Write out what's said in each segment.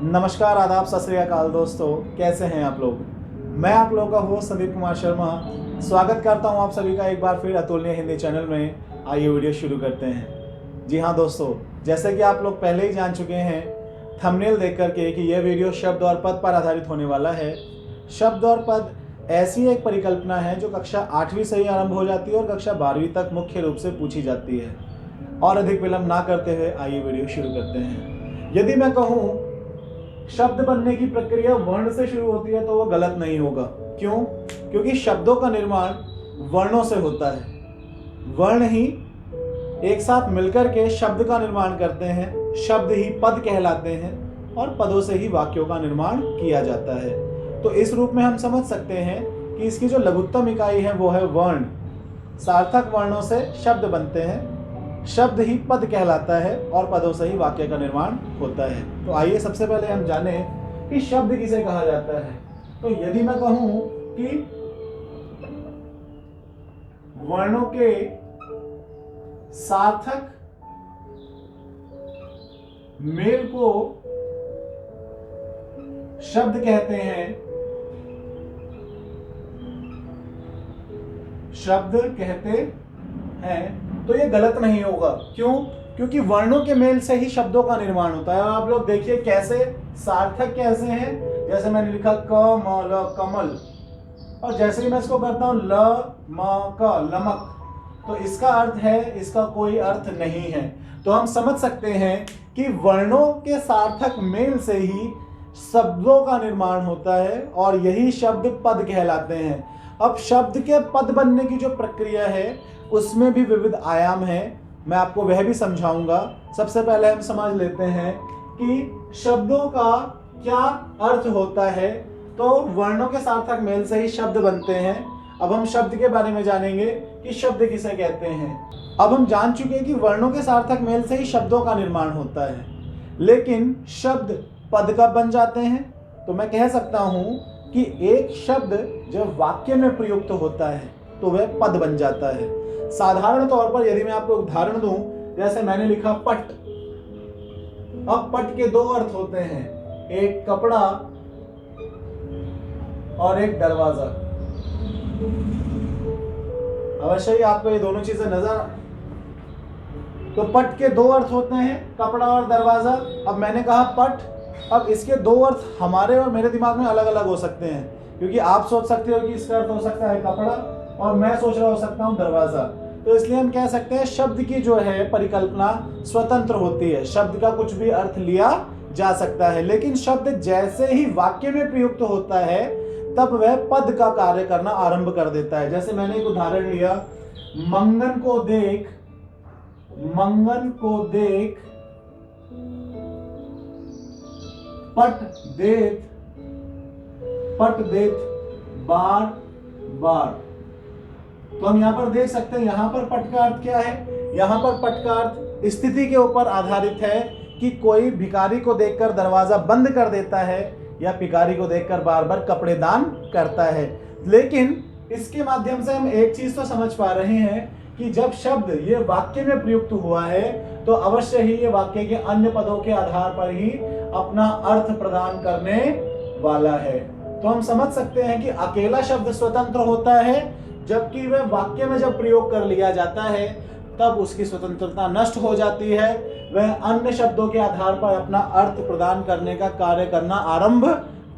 नमस्कार, आदाब, सत श्री अकाल दोस्तों, कैसे हैं आप लोग। मैं आप लोगों का होस्ट संदीप कुमार शर्मा स्वागत करता हूं आप सभी का एक बार फिर अतुलनीय हिंदी चैनल में। आइए वीडियो शुरू करते हैं। जी हाँ दोस्तों, जैसे कि आप लोग पहले ही जान चुके हैं थंबनेल देख करके कि यह वीडियो शब्द और पद पर आधारित होने वाला है। शब्द और पद ऐसी एक परिकल्पना है जो कक्षा 8वीं से ही आरंभ हो जाती है और कक्षा 12वीं तक मुख्य रूप से पूछी जाती है। और अधिक विलंब ना करते हुए आइए वीडियो शुरू करते हैं। यदि मैं कहूँ शब्द बनने की प्रक्रिया वर्ण से शुरू होती है तो वो गलत नहीं होगा। क्यों? क्योंकि शब्दों का निर्माण वर्णों से होता है। वर्ण ही एक साथ मिलकर के शब्द का निर्माण करते हैं, शब्द ही पद कहलाते हैं और पदों से ही वाक्यों का निर्माण किया जाता है। तो इस रूप में हम समझ सकते हैं कि इसकी जो लघुत्तम इकाई है वो है वर्ण। सार्थक वर्णों से शब्द बनते हैं, शब्द ही पद कहलाता है और पदों से ही वाक्य का निर्माण होता है। तो आइए सबसे पहले हम जाने कि शब्द किसे कहा जाता है। तो यदि मैं कहूं कि वर्णों के सार्थक मेल को शब्द कहते हैं, शब्द कहते हैं, तो ये गलत नहीं होगा। क्यों? क्योंकि वर्णों के मेल से ही शब्दों का निर्माण होता है। और आप लोग देखिए कैसे सार्थक कैसे हैं। जैसे मैंने लिखा क म ल कमल, और जैसे ही मैं इसको करता हूं ल म क लमक, तो इसका अर्थ है, इसका कोई अर्थ नहीं है। तो हम समझ सकते हैं कि वर्णों के सार्थक मेल से ही शब्दों का निर्माण होता है और यही शब्द पद कहलाते हैं। अब शब्द के पद बनने की जो प्रक्रिया है उसमें भी विविध आयाम हैं, मैं आपको वह भी समझाऊंगा। सबसे पहले हम समझ लेते हैं कि शब्दों का क्या अर्थ होता है। तो वर्णों के सार्थक मेल से ही शब्द बनते हैं। अब हम शब्द के बारे में जानेंगे कि शब्द किसे कहते हैं। अब हम जान चुके हैं कि वर्णों के सार्थक मेल से ही शब्दों का निर्माण होता है, लेकिन शब्द पद कब बन जाते हैं? तो मैं कह सकता हूं कि एक शब्द जब वाक्य में प्रयुक्त होता है तो वह पद बन जाता है। साधारण तौर पर यदि मैं आपको उदाहरण दूं, जैसे मैंने लिखा पट। अब पट के दो अर्थ होते हैं, एक कपड़ा और एक दरवाजा। अवश्य ही आपको ये दोनों चीजें नजर। तो पट के दो अर्थ होते हैं, कपड़ा और दरवाजा। अब मैंने कहा पट, अब इसके दो अर्थ हमारे और मेरे दिमाग में अलग अलग हो सकते हैं, क्योंकि आप सोच सकते हो कि इसका अर्थ हो सकता है कपड़ा और मैं सोच रहा हो सकता हूं दरवाजा। तो इसलिए हम कह सकते हैं शब्द की जो है परिकल्पना स्वतंत्र होती है। शब्द का कुछ भी अर्थ लिया जा सकता है, लेकिन शब्द जैसे ही वाक्य में प्रयुक्त होता है तब वह पद का कार्य करना आरंभ कर देता है। जैसे मैंने एक उदाहरण लिया, मंगन को देख, मंगन को देख पट देत, पट देत बार बार। तो हम यहां पर देख सकते हैं, यहां पर पट का अर्थ क्या है? यहां पर पट का अर्थ स्थिति के ऊपर आधारित है कि कोई भिखारी को देखकर दरवाजा बंद कर देता है या भिखारी को देखकर बार बार कपड़े दान करता है। लेकिन इसके माध्यम से हम एक चीज तो समझ पा रहे हैं कि जब शब्द ये वाक्य में प्रयुक्त हुआ है तो अवश्य ही ये वाक्य के अन्य पदों के आधार पर ही अपना अर्थ प्रदान करने वाला है। तो हम समझ सकते हैं कि अकेला शब्द स्वतंत्र होता है, जबकि वह वाक्य में जब प्रयोग कर लिया जाता है तब उसकी स्वतंत्रता नष्ट हो जाती है। वह अन्य शब्दों के आधार पर अपना अर्थ प्रदान करने का कार्य करना आरंभ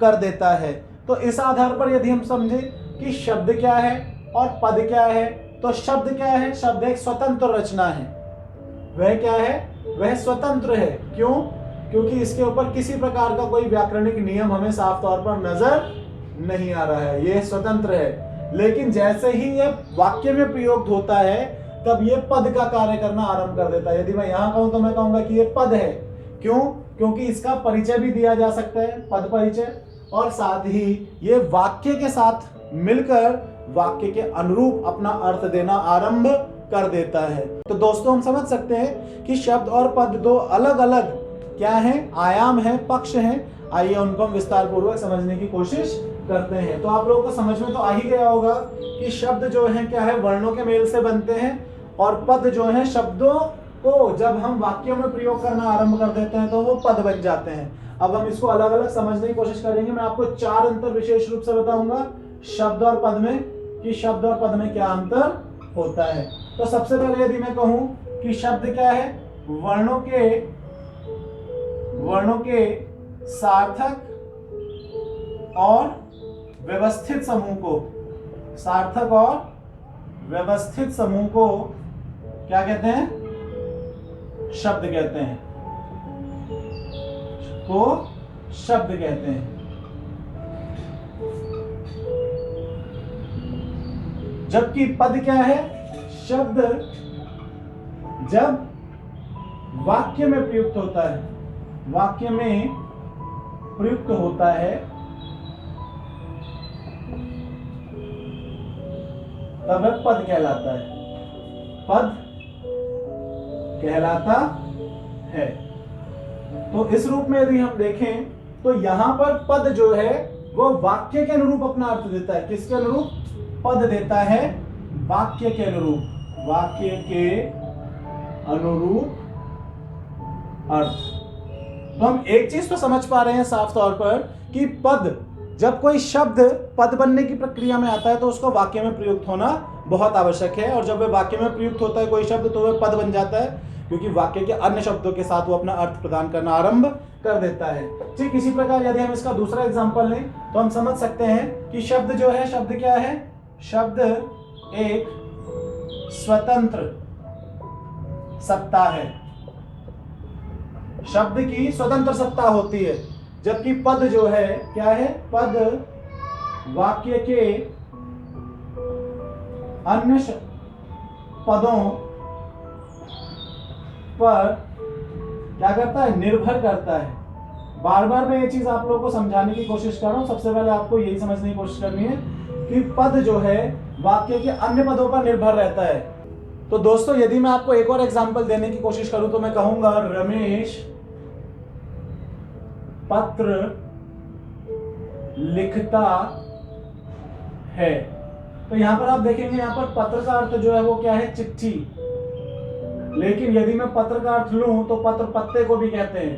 कर देता है। तो इस आधार पर यदि हम समझें कि शब्द क्या है और पद क्या है, तो शब्द क्या है? शब्द एक स्वतंत्र रचना है। वह क्या है? वह स्वतंत्र है। क्यों? क्योंकि इसके ऊपर किसी प्रकार का कोई व्याकरणिक नियम हमें साफ तौर पर नजर नहीं आ रहा है। यह स्वतंत्र है। लेकिन जैसे ही यह वाक्य में प्रयोग होता है तब यह पद का कार्य करना आरंभ कर देता है। यदि मैं यहां कहूं तो मैं कहूंगा कि यह पद है। क्यों? क्योंकि इसका परिचय भी दिया जा सकता है, पद परिचय, और साथ ही यह वाक्य के साथ मिलकर वाक्य के अनुरूप अपना अर्थ देना आरंभ कर देता है। तो दोस्तों हम समझ सकते हैं कि शब्द और पद दो अलग अलग क्या हैं? आयाम हैं, पक्ष हैं। आइए उनको हम विस्तार पूर्वक समझने की कोशिश करते हैं। तो आप लोगों को समझ में तो आ ही गया होगा कि शब्द जो है क्या है? वर्णों के मेल से बनते हैं, और पद जो है शब्दों को जब हम वाक्यों में प्रयोग करना आरंभ कर देते हैं तो वो पद बन जाते हैं। अब हम इसको अलग अलग समझने की कोशिश करेंगे। मैं आपको 4 अंतर विशेष रूप से बताऊंगा शब्द और पद में, कि शब्द और पद में क्या अंतर होता है। तो सबसे पहले यदि मैं कहूं कि शब्द क्या है, वर्णों के सार्थक और व्यवस्थित समूह को, सार्थक और व्यवस्थित समूह को क्या कहते हैं, शब्द कहते हैं, को शब्द कहते हैं। जबकि पद क्या है, शब्द जब वाक्य में प्रयुक्त होता है, वाक्य में प्रयुक्त होता है तब वह पद कहलाता है, पद कहलाता है। तो इस रूप में यदि हम देखें तो यहां पर पद जो है वो वाक्य के अनुरूप अपना अर्थ देता है। किसके अनुरूप? पद देता है वाक्य के अनुरूप, वाक्य के अनुरूप अर्थ। तो हम एक चीज तो समझ पा रहे हैं साफ तौर पर कि पद, जब कोई शब्द पद बनने की प्रक्रिया में आता है तो उसको वाक्य में प्रयुक्त होना बहुत आवश्यक है, और जब वह वाक्य में प्रयुक्त होता है कोई शब्द तो वह पद बन जाता है, क्योंकि वाक्य के अन्य शब्दों के साथ वो अपना अर्थ प्रदान करना आरंभ कर देता है। ठीक इसी प्रकार यदि हम इसका दूसरा एग्जांपल लें तो हम समझ सकते हैं कि शब्द जो है, शब्द क्या है, शब्द एक स्वतंत्र सत्ता है, शब्द की स्वतंत्र सत्ता होती है। जबकि पद जो है क्या है, पद वाक्य के अन्य पदों पर क्या करता है, निर्भर करता है। बार बार मैं ये चीज आप लोगों को समझाने की कोशिश कर रहा हूं। सबसे पहले आपको यही समझने की कोशिश करनी है कि पद जो है वाक्य के अन्य पदों पर निर्भर रहता है। तो दोस्तों यदि मैं आपको एक और एग्जांपल देने की कोशिश करूं तो मैं कहूंगा रमेश पत्र लिखता है। तो यहां पर आप देखेंगे, यहां पर पत्र का अर्थ जो है वो क्या है, चिट्ठी। लेकिन यदि मैं पत्र का अर्थ लूं तो पत्र पत्ते को भी कहते हैं।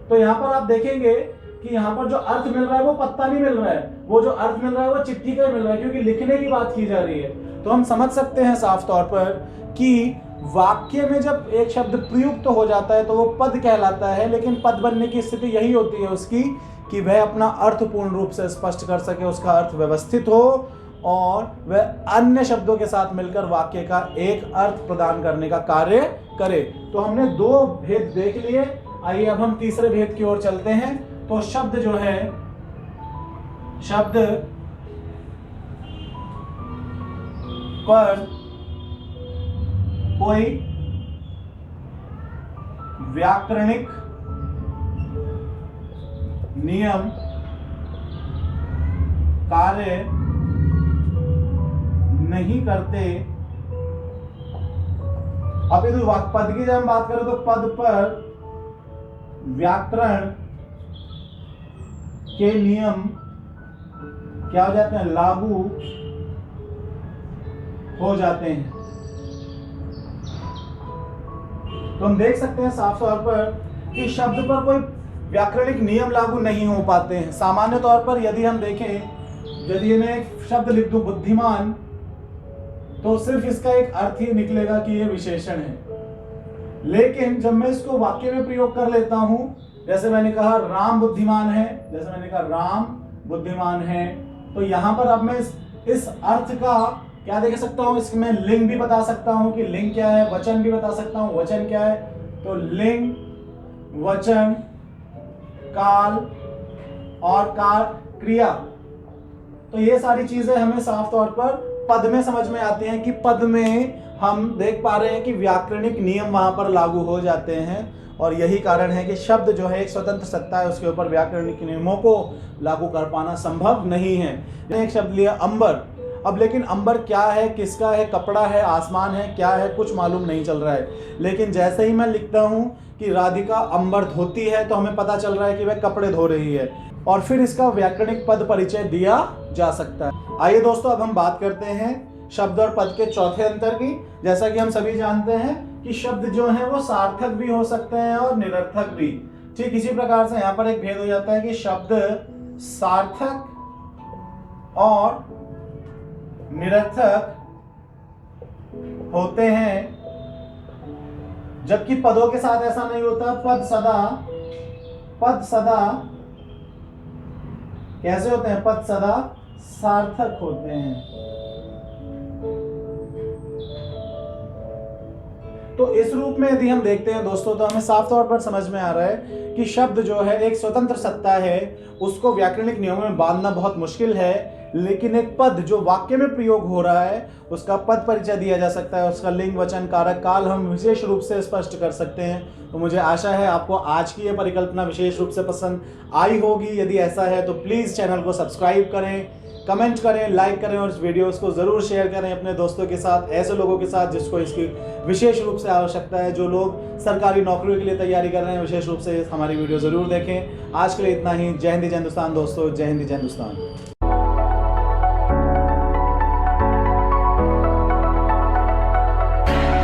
तो यहां पर आप देखेंगे कि यहां पर जो अर्थ मिल रहा है वो पत्ता नहीं मिल रहा है, वो जो अर्थ मिल रहा है वो चिट्ठी का ही मिल रहा है, क्योंकि लिखने की बात की जा रही है। तो हम समझ सकते हैं साफ तौर पर कि वाक्य में जब एक शब्द प्रयुक्त हो जाता है तो वो पद कहलाता है, लेकिन पद बनने की स्थिति यही होती है उसकी कि वह अपना अर्थ पूर्ण रूप से स्पष्ट कर सके, उसका अर्थ व्यवस्थित हो और वह अन्य शब्दों के साथ मिलकर वाक्य का एक अर्थ प्रदान करने का कार्य करे। तो हमने 2 भेद देख लिए, आइए अब हम तीसरे भेद की ओर चलते हैं। तो शब्द जो है, शब्द पर कोई व्याकरणिक नियम कार्य नहीं करते। अब यदि पद की जब हम बात करें तो पद पर व्याकरण के नियम क्या हो जाते हैं, लागू हो जाते हैं। तो हम देख सकते हैं साफ तौर पर कि शब्द पर कोई व्याकरणिक नियम लागू नहीं हो पाते हैं। सामान्य तौर पर यदि हम देखें, यदि मैं एक शब्द लिख दूं बुद्धिमान, तो सिर्फ इसका एक अर्थ ही निकलेगा कि यह विशेषण है। लेकिन जब मैं इसको वाक्य में प्रयोग कर लेता हूं, जैसे मैंने कहा राम बुद्धिमान है, जैसे मैंने कहा राम बुद्धिमान है, तो यहां पर अब मैं इस अर्थ का क्या देख सकता हूं, इसमें लिंग भी बता सकता हूं कि लिंग क्या है, वचन भी बता सकता हूं वचन क्या है। तो लिंग, वचन, काल और क्रिया, तो ये सारी चीजें हमें साफ तौर पर पद में समझ में आती हैं कि पद में हम देख पा रहे हैं कि व्याकरणिक नियम वहां पर लागू हो जाते हैं। और यही कारण है कि शब्द जो है एक स्वतंत्र सत्ता है, उसके ऊपर व्याकरणिक नियमों को लागू कर पाना संभव नहीं है। एक शब्द लिया अंबर, अब लेकिन अंबर क्या है, किसका है, कपड़ा है, आसमान है, क्या है, कुछ मालूम नहीं चल रहा है। लेकिन जैसे ही मैं लिखता हूं कि राधिका अंबर धोती है, तो हमें पता चल रहा है कि वह कपड़े धो रही है, और फिर इसका व्याकरणिक पद परिचय दिया जा सकता है। आइए दोस्तों अब हम बात करते हैं शब्द और पद के चौथे अंतर की। जैसा कि हम सभी जानते हैं कि शब्द जो हैं वो सार्थक भी हो सकते हैं और निरर्थक भी। ठीक इसी प्रकार से यहां पर एक भेद हो जाता है कि शब्द सार्थक और निरर्थक होते हैं, जबकि पदों के साथ ऐसा नहीं होता। पद सदा कैसे होते हैं? पद सदा सार्थक होते हैं। तो इस रूप में यदि हम देखते हैं दोस्तों, तो हमें साफ तौर पर समझ में आ रहा है कि शब्द जो है एक स्वतंत्र सत्ता है, उसको व्याकरणिक नियमों में बांधना बहुत मुश्किल है। लेकिन एक पद जो वाक्य में प्रयोग हो रहा है, उसका पद परिचय दिया जा सकता है, उसका लिंग, वचन, कारक, काल हम विशेष रूप से स्पष्ट कर सकते हैं। तो मुझे आशा है आपको आज की ये परिकल्पना विशेष रूप से पसंद आई होगी। यदि ऐसा है तो प्लीज़ चैनल को सब्सक्राइब करें, कमेंट करें, लाइक करें और इस वीडियोस को ज़रूर शेयर करें अपने दोस्तों के साथ, ऐसे लोगों के साथ जिसको इसकी विशेष रूप से आवश्यकता है, जो लोग सरकारी नौकरियों के लिए तैयारी कर रहे हैं। विशेष रूप से हमारी वीडियो ज़रूर देखें। आज के लिए इतना ही। जय हिंद, जय हिंदुस्तान दोस्तों। जय हिंद, जय हिंदुस्तान।